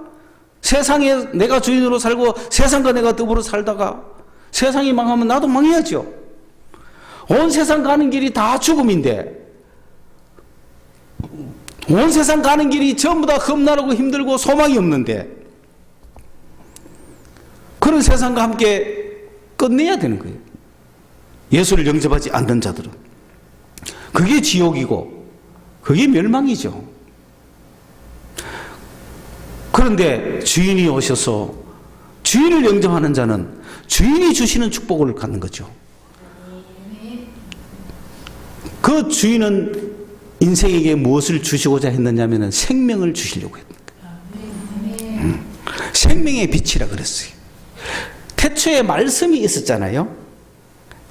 세상에 내가 주인으로 살고 세상과 내가 더불어 살다가 세상이 망하면 나도 망해야죠. 온 세상 가는 길이 다 죽음인데, 온 세상 가는 길이 전부 다 험난하고 힘들고 소망이 없는데, 그런 세상과 함께 끝내야 되는 거예요. 예수를 영접하지 않는 자들은. 그게 지옥이고 그게 멸망이죠. 그런데 주인이 오셔서 주인을 영접하는 자는 주인이 주시는 축복을 갖는 거죠. 그 주인은 인생에게 무엇을 주시고자 했느냐면 생명을 주시려고 했는 거예요. 생명의 빛이라 그랬어요. 태초에 말씀이 있었잖아요.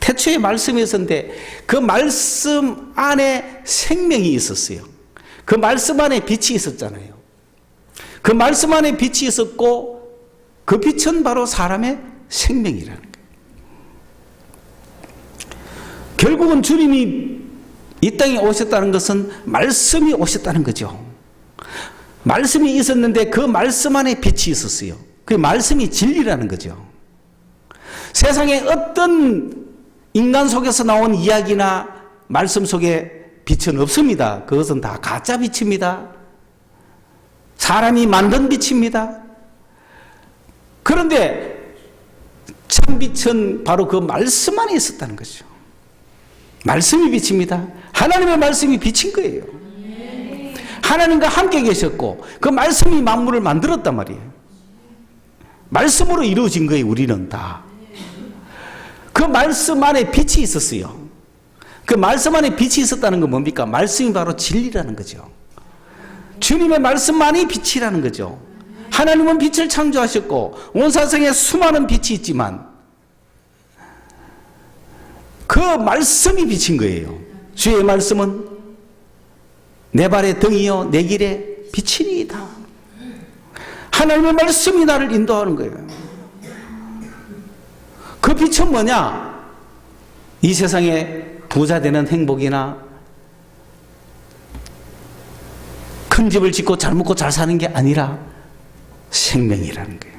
태초에 말씀이 있었는데 그 말씀 안에 생명이 있었어요. 그 말씀 안에 빛이 있었잖아요. 그 말씀 안에 빛이 있었고 그 빛은 바로 사람의 생명이라는 거예요. 결국은 주님이 이 땅에 오셨다는 것은 말씀이 오셨다는 거죠. 말씀이 있었는데 그 말씀 안에 빛이 있었어요. 그 말씀이 진리라는 거죠. 세상에 어떤 인간 속에서 나온 이야기나 말씀 속에 빛은 없습니다. 그것은 다 가짜 빛입니다. 사람이 만든 빛입니다. 그런데 참 빛은 바로 그 말씀 안에 있었다는 거죠. 말씀이 빛입니다. 하나님의 말씀이 빛인 거예요. 하나님과 함께 계셨고 그 말씀이 만물을 만들었단 말이에요. 말씀으로 이루어진 거예요. 우리는 다. 그 말씀 안에 빛이 있었어요. 그 말씀 안에 빛이 있었다는 건 뭡니까? 말씀이 바로 진리라는 거죠. 주님의 말씀만이 빛이라는 거죠. 하나님은 빛을 창조하셨고 온 세상에 수많은 빛이 있지만 그 말씀이 빛인 거예요. 주의 말씀은 내 발의 등이요 내 길의 빛이니이다. 하나님의 말씀이 나를 인도하는 거예요. 그 빛은 뭐냐? 이 세상에 부자 되는 행복이나 큰 집을 짓고 잘 먹고 잘 사는 게 아니라 생명이라는 거예요.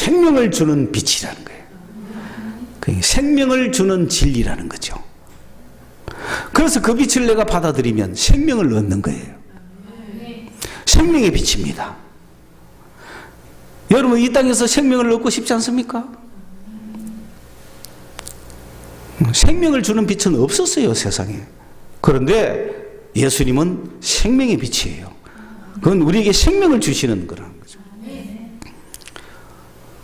생명을 주는 빛이라는 거예요. 그러니까 생명을 주는 진리라는 거죠. 그래서 그 빛을 내가 받아들이면 생명을 얻는 거예요. 생명의 빛입니다. 여러분 이 땅에서 생명을 얻고 싶지 않습니까? 생명을 주는 빛은 없었어요, 세상에. 그런데 예수님은 생명의 빛이에요. 그건 우리에게 생명을 주시는 거라는 거죠.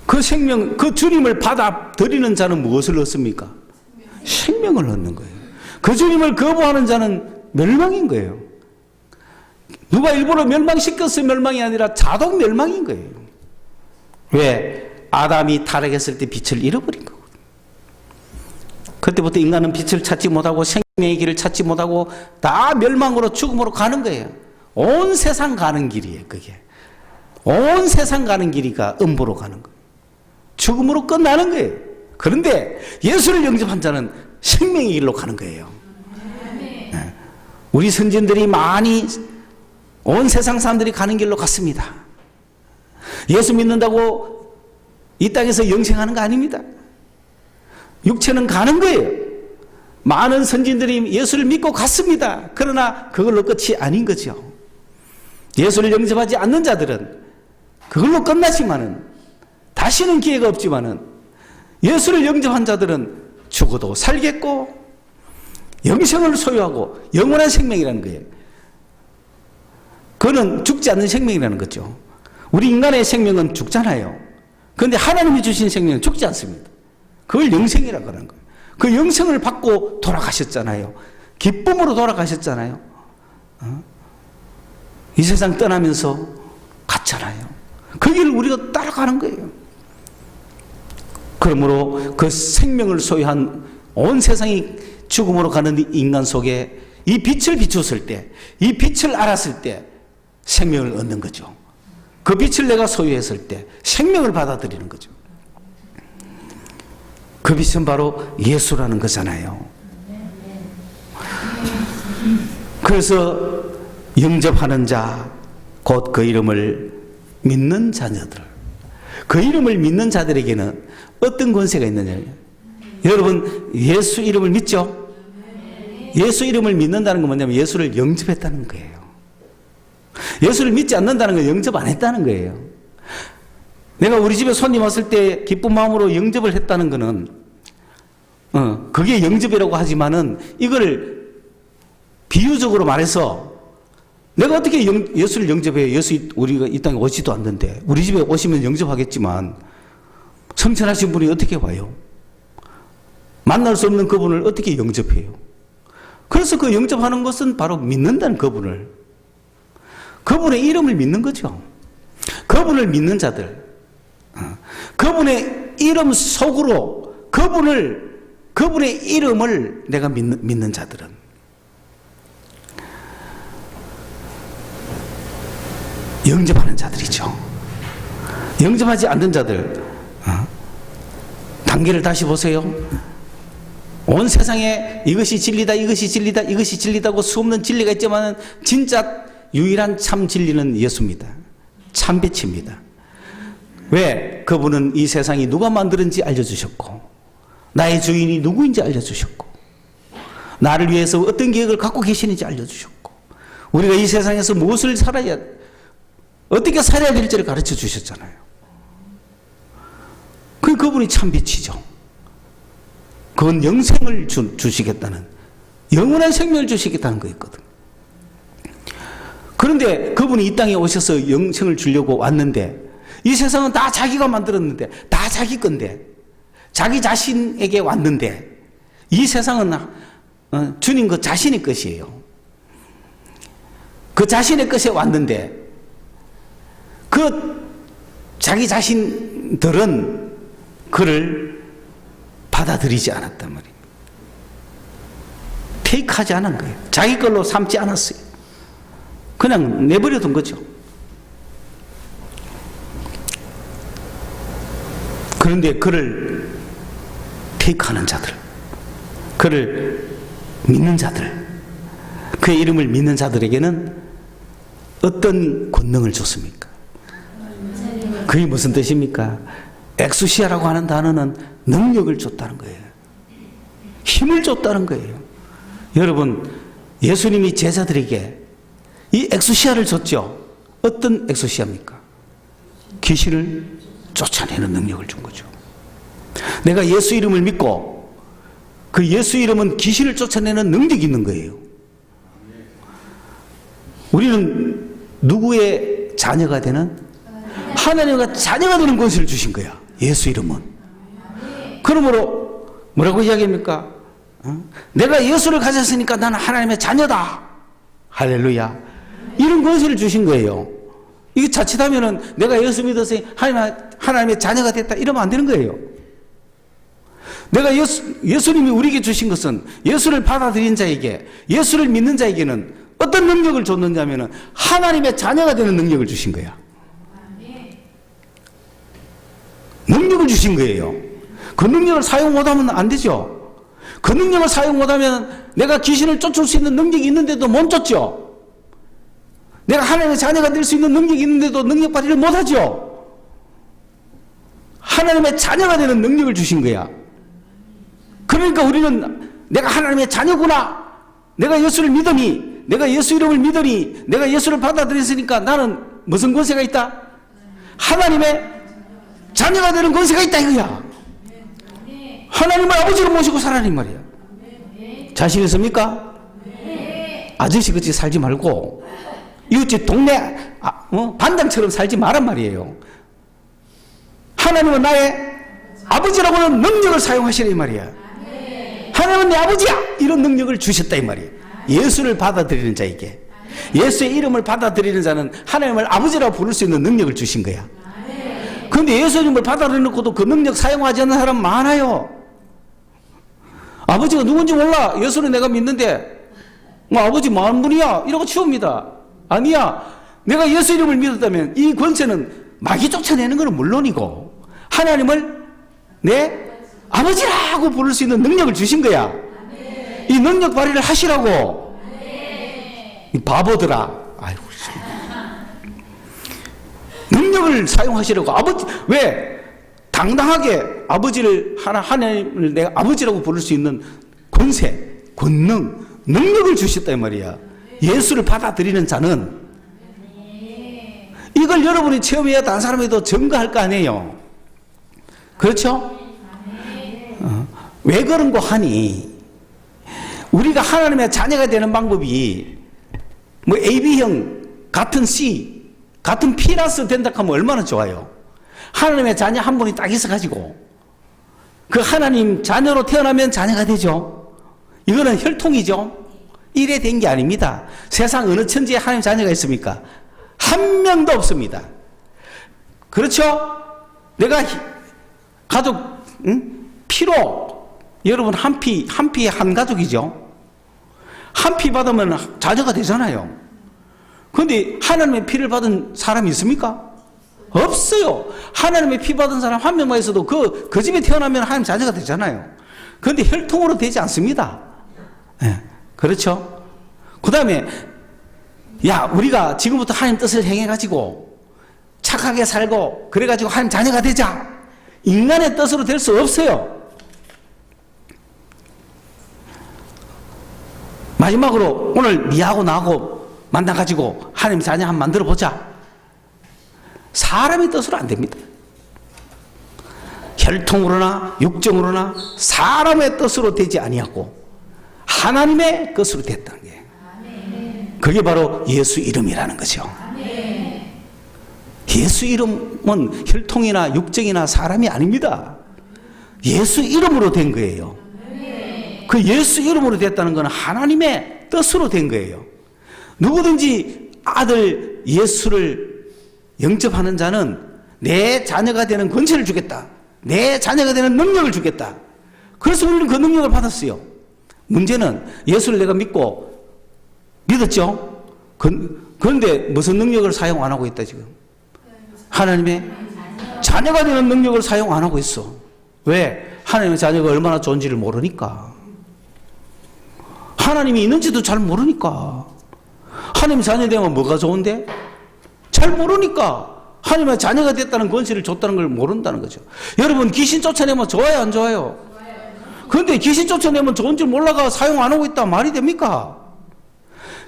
그 생명, 그 주님을 받아들이는 자는 무엇을 얻습니까? 생명을 얻는 거예요. 그 주님을 거부하는 자는 멸망인 거예요. 누가 일부러 멸망시켰어요? 멸망이 아니라 자동 멸망인 거예요. 왜? 아담이 타락했을 때 빛을 잃어버린 거거든요. 그때부터 인간은 빛을 찾지 못하고 생명의 길을 찾지 못하고 다 멸망으로 죽음으로 가는 거예요. 온 세상 가는 길이에요, 그게. 온 세상 가는 길이가 음부로 가는 거예요. 죽음으로 끝나는 거예요. 그런데 예수를 영접한 자는 생명의 길로 가는 거예요. 네. 우리 선진들이 많이 온 세상 사람들이 가는 길로 갔습니다. 예수 믿는다고 이 땅에서 영생하는 거 아닙니다. 육체는 가는 거예요. 많은 선진들이 예수를 믿고 갔습니다. 그러나 그걸로 끝이 아닌 거죠. 예수를 영접하지 않는 자들은 그걸로 끝나지만은 다시는 기회가 없지만은 예수를 영접한 자들은 죽어도 살겠고 영생을 소유하고 영원한 생명이라는 거예요. 그거는 죽지 않는 생명이라는 거죠. 우리 인간의 생명은 죽잖아요. 그런데 하나님이 주신 생명은 죽지 않습니다. 그걸 영생이라고 하는 거예요. 그 영생을 받고 돌아가셨잖아요. 기쁨으로 돌아가셨잖아요. 이 세상 떠나면서 갔잖아요. 그 길을 우리가 따라가는 거예요. 그러므로 그 생명을 소유한 온 세상이 죽음으로 가는 인간 속에 이 빛을 비추었을 때, 이 빛을 알았을 때 생명을 얻는 거죠. 그 빛을 내가 소유했을 때 생명을 받아들이는 거죠. 그 빛은 바로 예수라는 거잖아요. 그래서 영접하는 자, 곧 그 이름을 믿는 자녀들, 그 이름을 믿는 자들에게는 어떤 권세가 있느냐. 여러분 예수 이름을 믿죠? 예수 이름을 믿는다는 건 뭐냐면 예수를 영접했다는 거예요. 예수를 믿지 않는다는 건 영접 안 했다는 거예요. 내가 우리 집에 손님 왔을 때 기쁜 마음으로 영접을 했다는 거는 그게 영접이라고 하지만은 이걸 비유적으로 말해서 내가 어떻게 예수를 영접해요? 예수 우리가 이 땅에 오지도 않는데 우리 집에 오시면 영접하겠지만 성천하신 분이 어떻게 와요? 만날 수 없는 그분을 어떻게 영접해요? 그래서 그 영접하는 것은 바로 믿는다는 그분의 이름을 믿는 거죠. 그분을 믿는 자들, 그분의 이름 속으로 그분의 이름을 내가 믿는 자들은 영접하는 자들이죠. 영접하지 않는 자들, 단계를 다시 보세요. 온 세상에 이것이 진리다, 이것이 진리다, 이것이 진리다고 수없는 진리가 있지만 진짜 유일한 참 진리는 예수입니다. 참 빛입니다. 왜? 그분은 이 세상이 누가 만드는지 알려주셨고 나의 주인이 누구인지 알려주셨고 나를 위해서 어떤 계획을 갖고 계시는지 알려주셨고 우리가 이 세상에서 무엇을 살아야 어떻게 살아야 될지를 가르쳐 주셨잖아요. 그분이 참 빛이죠. 그건 영생을 주시겠다는, 영원한 생명을 주시겠다는 거였거든. 그런데 그분이 이 땅에 오셔서 영생을 주려고 왔는데 이 세상은 다 자기가 만들었는데 다 자기 건데 자기 자신에게 왔는데 이 세상은 주님 그 자신의 것이에요. 그 자신의 것에 왔는데 그 자기 자신들은 그를 받아들이지 않았단 말이에요. 테이크하지 않은 거예요. 자기 걸로 삼지 않았어요. 그냥 내버려둔 거죠. 그런데 그를 테이크하는 자들, 그를 믿는 자들, 그의 이름을 믿는 자들에게는 어떤 권능을 줬습니까? 그게 무슨 뜻입니까? 엑수시아라고 하는 단어는 능력을 줬다는 거예요. 힘을 줬다는 거예요. 여러분, 예수님이 제자들에게 이 엑수시아를 줬죠. 어떤 엑수시아입니까? 귀신을 쫓아내는 능력을 준 거죠. 내가 예수 이름을 믿고 그 예수 이름은 귀신을 쫓아내는 능력이 있는 거예요. 우리는 누구의 자녀가 되는? 하나님과 자녀가 되는 권세를 주신 거야. 예수 이름은. 그러므로 뭐라고 이야기합니까? 내가 예수를 가졌으니까 나는 하나님의 자녀다. 할렐루야. 이런 권세를 주신 거예요. 이게 자칫하면은 내가 예수 믿어서 하나님의 자녀가 됐다 이러면 안 되는 거예요. 내가 예수님이 우리에게 주신 것은 예수를 받아들인 자에게, 예수를 믿는 자에게는 어떤 능력을 줬느냐 하면은 하나님의 자녀가 되는 능력을 주신 거야. 능력을 주신 거예요. 그 능력을 사용 못하면 안 되죠. 그 능력을 사용 못하면 내가 귀신을 쫓을 수 있는 능력이 있는데도 못 쫓죠. 내가 하나님의 자녀가 될 수 있는 능력이 있는데도 능력 발휘를 못하죠. 하나님의 자녀가 되는 능력을 주신 거야. 그러니까 우리는 내가 하나님의 자녀구나, 내가 예수를 믿으니, 내가 예수 이름을 믿으니, 내가 예수를 받아들였으니까 나는 무슨 권세가 있다? 하나님의 자녀가 되는 권세가 있다 이거야. 하나님을 아버지로 모시고 살아라는 말이야. 자신 있습니까? 아저씨 같이 살지 말고 이웃집 동네 반장처럼 살지 말란 말이에요. 하나님은 나의 아버지라고는 능력을 사용하시라 이 말이야. 하나님은 내 아버지야 이런 능력을 주셨다 이 말이에요. 예수를 받아들이는 자에게, 예수의 이름을 받아들이는 자는 하나님을 아버지라고 부를 수 있는 능력을 주신 거야. 그런데 예수님을 받아들여놓고도 그 능력 사용하지 않는 사람 많아요. 아버지가 누군지 몰라. 예수는 내가 믿는데 뭐 아버지 마음 분이야 이러고 치웁니다. 아니야. 내가 예수 이름을 믿었다면 이 권세는 마귀 쫓아내는 것은 물론이고 하나님을 내 아버지라고 부를 수 있는 능력을 주신 거야. 이 능력 발휘를 하시라고. 이 바보들아. 아이고, 능력을 사용하시라고. 아버지, 왜? 당당하게 아버지를, 하나님을 내가 아버지라고 부를 수 있는 권세, 권능, 능력을 주셨다 이 말이야. 예수를 받아들이는 자는 이걸 여러분이 체험해야 다른 사람에도 증거할 거 아니에요. 그렇죠? 왜 그런고 하니 우리가 하나님의 자녀가 되는 방법이 뭐 AB형 같은 C 같은 P라서 된다 하면 얼마나 좋아요. 하나님의 자녀 한 분이 딱 있어가지고 그 하나님 자녀로 태어나면 자녀가 되죠. 이거는 혈통이죠. 이래 된 게 아닙니다. 세상 어느 천지에 하나님 자녀가 있습니까? 한 명도 없습니다. 그렇죠? 내가 가족 피로 여러분 한 피 한 가족이죠. 한 피 받으면 자녀가 되잖아요. 그런데 하나님의 피를 받은 사람이 있습니까? 없어요. 하나님의 피 받은 사람 한 명만 있어도 그 집에 태어나면 하나님 자녀가 되잖아요. 그런데 혈통으로 되지 않습니다. 네, 그렇죠? 그 다음에 야 우리가 지금부터 하나님 뜻을 행해가지고 착하게 살고 그래가지고 하나님 자녀가 되자. 인간의 뜻으로 될 수 없어요. 마지막으로 오늘 니하고 나하고 만나가지고 하나님 자녀 한번 만들어보자. 사람의 뜻으로 안 됩니다. 혈통으로나 육정으로나 사람의 뜻으로 되지 아니하고 하나님의 뜻으로 됐다는 게 그게 바로 예수 이름이라는 거죠. 예수 이름은 혈통이나 육정이나 사람이 아닙니다. 예수 이름으로 된 거예요. 그 예수 이름으로 됐다는 것은 하나님의 뜻으로 된 거예요. 누구든지 아들 예수를 영접하는 자는 내 자녀가 되는 권세를 주겠다. 내 자녀가 되는 능력을 주겠다. 그래서 우리는 그 능력을 받았어요. 문제는 예수를 내가 믿었죠? 그런데 무슨 능력을 사용 안 하고 있다 지금? 하나님의 자녀가 되는 능력을 사용 안 하고 있어. 왜? 하나님의 자녀가 얼마나 좋은지를 모르니까. 하나님이 있는지도 잘 모르니까. 하나님 자녀 되면 뭐가 좋은데? 잘 모르니까. 하나님의 자녀가 됐다는 권세를 줬다는 걸 모른다는 거죠. 여러분, 귀신 쫓아내면 좋아요, 안 좋아요? 그런데 귀신 쫓아내면 좋은 줄 몰라가 사용 안 하고 있다 말이 됩니까?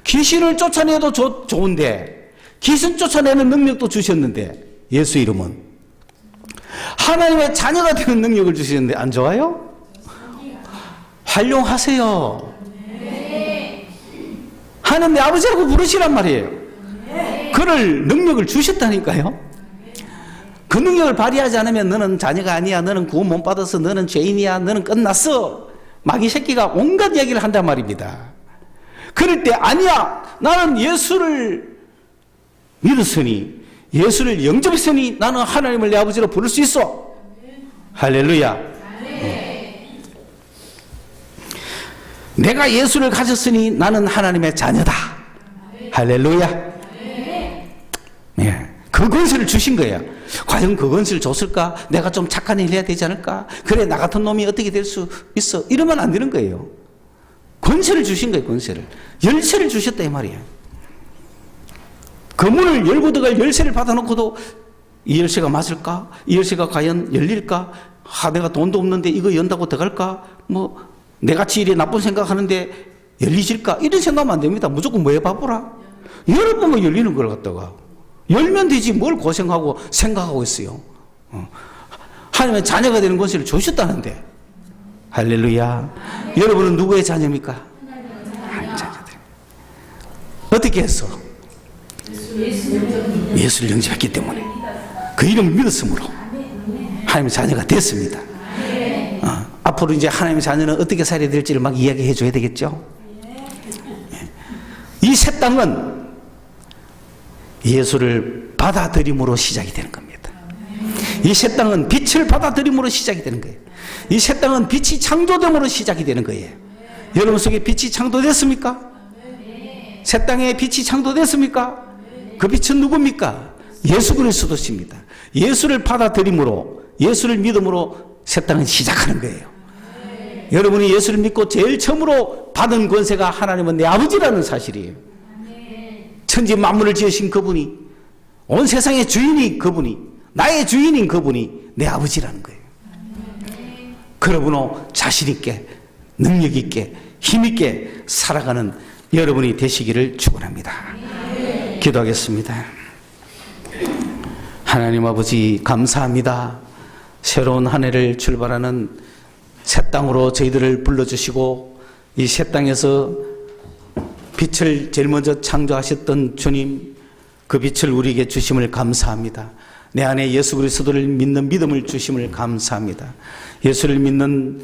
귀신을 쫓아내도 좋은데 귀신 쫓아내는 능력도 주셨는데 예수 이름은 하나님의 자녀가 되는 능력을 주시는데 안 좋아요? 활용하세요. 하나님 내 아버지라고 부르시란 말이에요. 그럴 능력을 주셨다니까요. 그 능력을 발휘하지 않으면 너는 자녀가 아니야, 너는 구원 못 받아서 너는 죄인이야, 너는 끝났어, 마귀 새끼가 온갖 이야기를 한단 말입니다. 그럴 때 아니야, 나는 예수를 믿었으니, 예수를 영접했으니 나는 하나님을 내 아버지로 부를 수 있어. 할렐루야. 내가 예수를 가졌으니 나는 하나님의 자녀다. 할렐루야. 예, 그 권세를 주신 거예요. 과연 그 권세를 줬을까? 내가 좀 착한 일 해야 되지 않을까? 그래, 나 같은 놈이 어떻게 될 수 있어? 이러면 안 되는 거예요. 권세를 주신 거예요. 권세를. 열쇠를 주셨다 이 말이에요. 그 문을 열고 들어갈 열쇠를 받아놓고도 이 열쇠가 맞을까? 이 열쇠가 과연 열릴까? 내가 돈도 없는데 이거 연다고 들어갈까? 뭐 내같이 이래 나쁜 생각하는데 열리질까? 이런 생각하면 안 됩니다. 무조건 뭐 해봐보라. 열어보면 열리는 걸 갖다가 열면 되지 뭘 고생하고 생각하고 있어요. 하나님의 자녀가 되는 권세를 주셨다는데. 할렐루야. 여러분은 누구의 자녀입니까? 하나님의 자녀들. 어떻게 했어? 예수를 영접했기 때문에 그 이름을 믿었으므로 하나님의 자녀가 됐습니다. 앞으로 이제 하나님의 자녀는 어떻게 살아야 될지를 막 이야기해 줘야 되겠죠. 이 새 땅은 예수를 받아들임으로 시작이 되는 겁니다. 이 새 땅은 빛을 받아들임으로 시작이 되는 거예요. 이 새 땅은 빛이 창조됨으로 시작이 되는 거예요. 여러분 속에 빛이 창조됐습니까? 새 땅에 빛이 창조됐습니까? 그 빛은 누굽니까? 예수 그리스도십니다. 예수를 받아들임으로, 예수를 믿음으로 새 땅은 시작하는 거예요. 여러분이 예수를 믿고 제일 처음으로 받은 권세가 하나님은 내 아버지라는 사실이에요. 천지 만물을 지으신 그분이, 온 세상의 주인이 그분이, 나의 주인인 그분이 내 아버지라는 거예요. 그러므로 자신 있게, 능력 있게, 힘 있게 살아가는 여러분이 되시기를 축원합니다. 기도하겠습니다. 하나님 아버지 감사합니다. 새로운 한 해를 출발하는 새 땅으로 저희들을 불러주시고 이 새 땅에서 빛을 제일 먼저 창조하셨던 주님, 그 빛을 우리에게 주심을 감사합니다. 내 안에 예수 그리스도를 믿는 믿음을 주심을 감사합니다. 예수를 믿는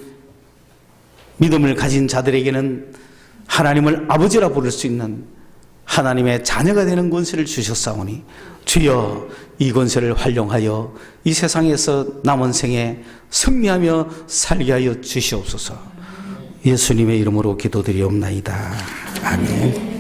믿음을 가진 자들에게는 하나님을 아버지라 부를 수 있는 하나님의 자녀가 되는 권세를 주셨사오니 주여 이 권세를 활용하여 이 세상에서 남은 생에 승리하며 살게 하여 주시옵소서. 예수님의 이름으로 기도드리옵나이다. 아멘.